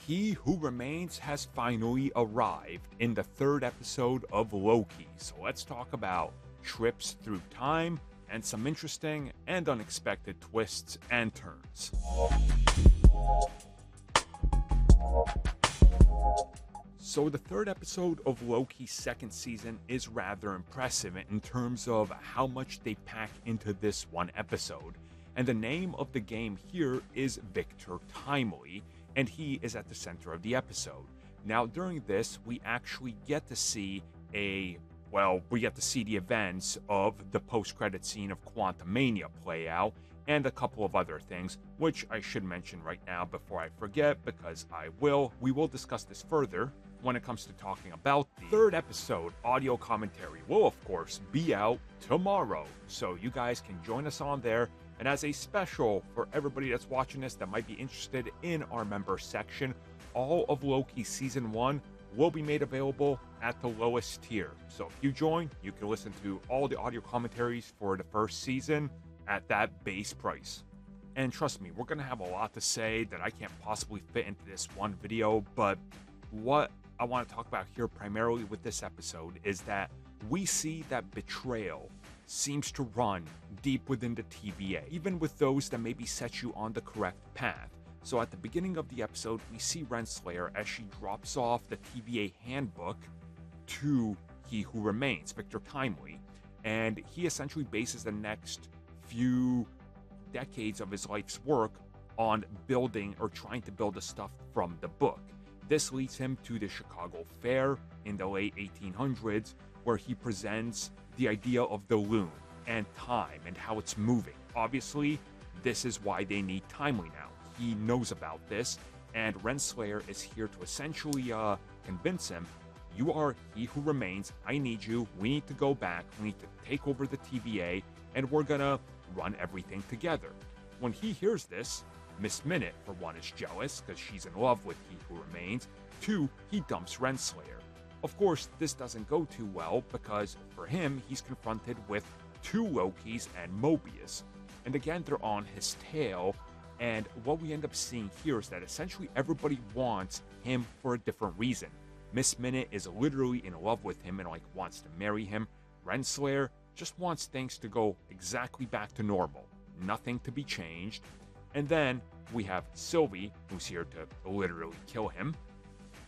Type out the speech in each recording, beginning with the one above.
He Who Remains has finally arrived in the third episode of Loki, so let's talk about trips through time and some interesting and unexpected twists and turns. So the third episode of Loki's second season is rather impressive in terms of how much they pack into this one episode. And the name of the game here is Victor Timely, and he is at the center of the episode. Now during this, we actually get to see the events of the post-credit scene of Quantumania play out, and a couple of other things, which I should mention right now before I forget, because we will discuss this further when it comes to talking about the third episode. Audio commentary will of course be out tomorrow, so you guys can join us on there. And as a special for everybody that's watching this that might be interested in our member section, all of Loki season 1 will be made available at the lowest tier. So if you join, you can listen to all the audio commentaries for the first season at that base price. And trust me, we're gonna have a lot to say that I can't possibly fit into this one video, but what I want to talk about here primarily with this episode is that we see that betrayal seems to run deep within the TVA, even with those that maybe set you on the correct path. So at the beginning of the episode, we see Renslayer as she drops off the TVA handbook to He Who Remains, Victor Timely, and he essentially bases the next few decades of his life's work on building or trying to build the stuff from the book. This leads him to the Chicago Fair in the late 1800s, where he presents the idea of the loom and time and how it's moving. Obviously, this is why they need Timely now. He knows about this, and Renslayer is here to essentially convince him, you are He Who Remains, I need you, we need to go back, we need to take over the TVA, and we're gonna run everything together. When he hears this, Miss Minute, for one, is jealous because she's in love with He Who Remains. 2, he dumps Renslayer. Of course, this doesn't go too well because for him, he's confronted with 2 Lokis and Mobius. And again, they're on his tail. And what we end up seeing here is that essentially everybody wants him for a different reason. Miss Minute is literally in love with him and wants to marry him. Renslayer just wants things to go exactly back to normal. Nothing to be changed. And then we have Sylvie, who's here to literally kill him.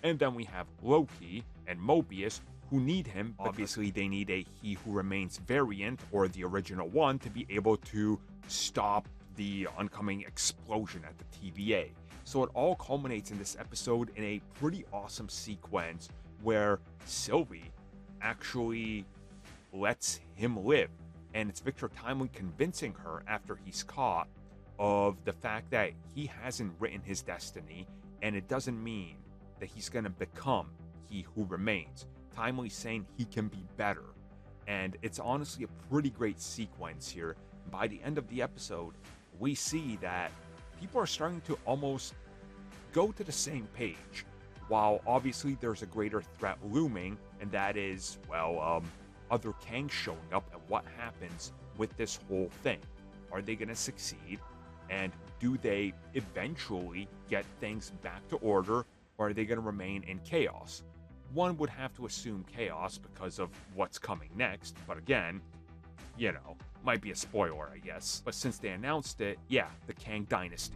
And then we have Loki and Mobius, who need him. Obviously, they need a He Who Remains variant, or the original one, to be able to stop the oncoming explosion at the TVA. So it all culminates in this episode in a pretty awesome sequence where Sylvie actually lets him live. And it's Victor Timely convincing her after he's caught of the fact that he hasn't written his destiny, and it doesn't mean that he's going to become He Who Remains. Timely saying he can be better. And it's honestly a pretty great sequence here. By the end of the episode, we see that people are starting to almost go to the same page, while obviously there's a greater threat looming, and that is, other Kangs showing up, and what happens with this whole thing. Are they going to succeed? And do they eventually get things back to order, or are they going to remain in chaos? One would have to assume chaos because of what's coming next, but again, might be a spoiler, I guess. But since they announced it, yeah, the Kang Dynasty.